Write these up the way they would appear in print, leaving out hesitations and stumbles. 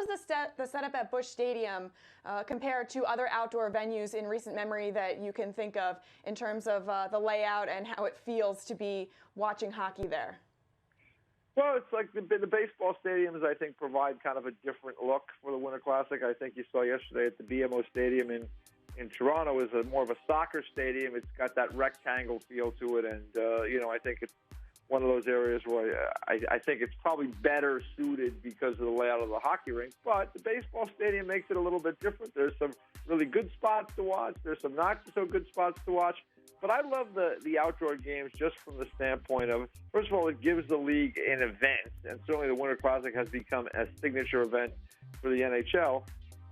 does the setup at Busch Stadium compare to other outdoor venues in recent memory that you can think of in terms of the layout and how it feels to be watching hockey there? Well, it's like the baseball stadiums, I think, provide kind of a different look for the Winter Classic. I think you saw yesterday at the BMO Stadium in Toronto is more of a soccer stadium. It's got that rectangle feel to it, and, I think it's one of those areas where I think it's probably better suited because of the layout of the hockey rink. But the baseball stadium makes it a little bit different. There's some really good spots to watch. There's some not so good spots to watch. But I love the outdoor games just from the standpoint of, first of all, it gives the league an event, and certainly the Winter Classic has become a signature event for the NHL.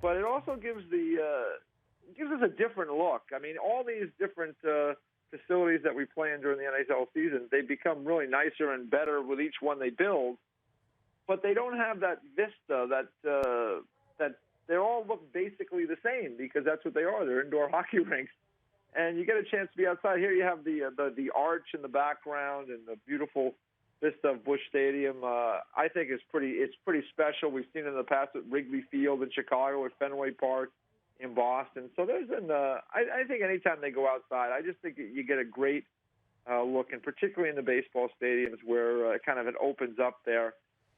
But it also gives us a different look. I mean, all these different facilities that we play in during the NHL season, they become really nicer and better with each one they build. But they don't have that vista that they all look basically the same, because that's what they are. They're indoor hockey rinks. And you get a chance to be outside. Here you have the arch in the background and the beautiful vista of Busch Stadium. I think it's pretty special. We've seen it in the past at Wrigley Field in Chicago, at Fenway Park in Boston. So there's I think anytime they go outside, I just think you get a great look, and particularly in the baseball stadiums where it opens up there.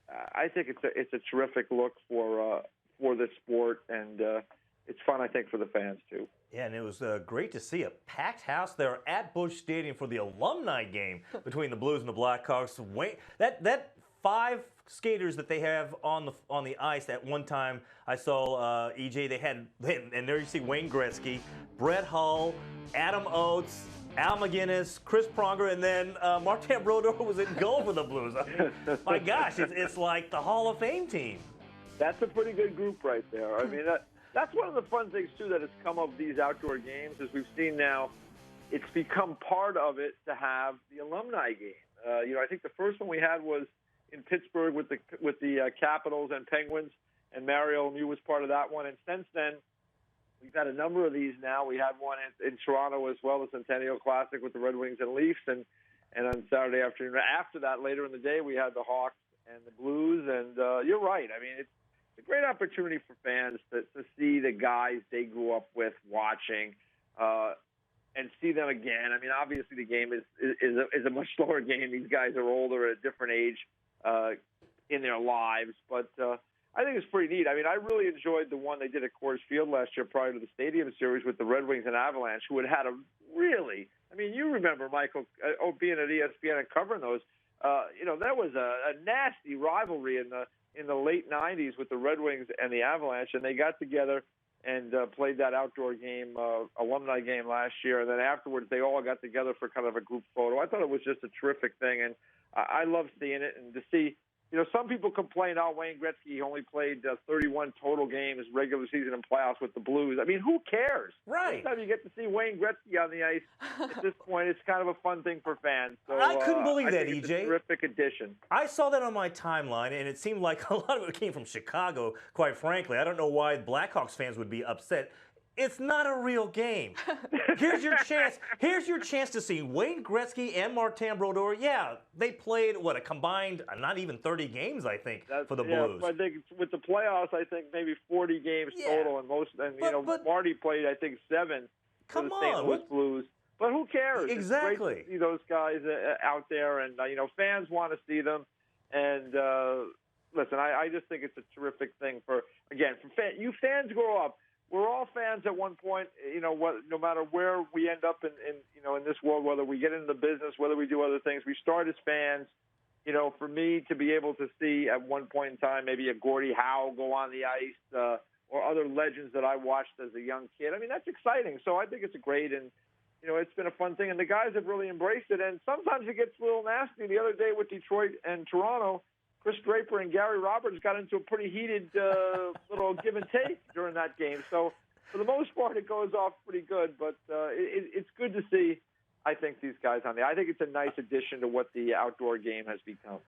I think it's a terrific look for the sport, and it's fun, I think, for the fans too. Yeah, and it was great to see a packed house there at Busch Stadium for the alumni game between the Blues and the Blackhawks. That 5 skaters that they have on the ice at one time, I saw EJ. They had, and there you see Wayne Gretzky, Brett Hull, Adam Oates, Al McGinnis, Chris Pronger, and then Martin Brodeur was in goal for the Blues. My gosh, it's like the Hall of Fame team. That's a pretty good group right there. I mean, that's one of the fun things, too, that has come of these outdoor games, as we've seen now. It's become part of it to have the alumni game. I think the first one we had was in Pittsburgh with the Capitals and Penguins, and Mario Lemieux was part of that one. And since then, we've had a number of these now. We had one in Toronto as well, the Centennial Classic with the Red Wings and Leafs, and on Saturday afternoon. After that, later in the day, we had the Hawks and the Blues. And you're right. I mean, it's a great opportunity for fans to see the guys they grew up with watching and see them again. I mean, obviously the game is a much slower game. These guys are older at a different age in their lives, but I think it's pretty neat. I mean, I really enjoyed the one they did at Coors Field last year prior to the Stadium Series with the Red Wings and Avalanche, who had a really, I mean, you remember, Michael, being at ESPN and covering those, there was a nasty rivalry in the late 90s with the Red Wings and the Avalanche, and they got together and played that outdoor game, alumni game last year, and then afterwards they all got together for kind of a group photo. I thought it was just a terrific thing, and I love seeing it, and to see, some people complain, Wayne Gretzky only played 31 total games, regular season and playoffs with the Blues. I mean, who cares? Right. Every time you get to see Wayne Gretzky on the ice, at this point, it's kind of a fun thing for fans. So, I couldn't believe I that, think EJ. It's a terrific addition. I saw that on my timeline, and it seemed like a lot of it came from Chicago, quite frankly. I don't know why Blackhawks fans would be upset. It's not a real game. Here's your chance. Here's your chance to see Wayne Gretzky and Martin Brodeur. Yeah, they played, a combined, not even 30 games, I think, for the Blues. I think with the playoffs, I think maybe 40 games total, and Marty played, I think, 7 for the St. Louis Blues. But who cares? Exactly. It's great to see those guys out there, and fans want to see them. And listen, I just think it's a terrific thing for fans. You fans grow up. We're all fans at one point, no matter where we end up in this world, whether we get into the business, whether we do other things, we start as fans. For me to be able to see at one point in time maybe a Gordie Howe go on the ice or other legends that I watched as a young kid, I mean, that's exciting. So I think it's great, and, it's been a fun thing. And the guys have really embraced it, and sometimes it gets a little nasty. The other day with Detroit and Toronto, Chris Draper and Gary Roberts got into a pretty heated little give and take during that game. So for the most part, it goes off pretty good. But it's good to see, I think, these guys on there. I think it's a nice addition to what the outdoor game has become.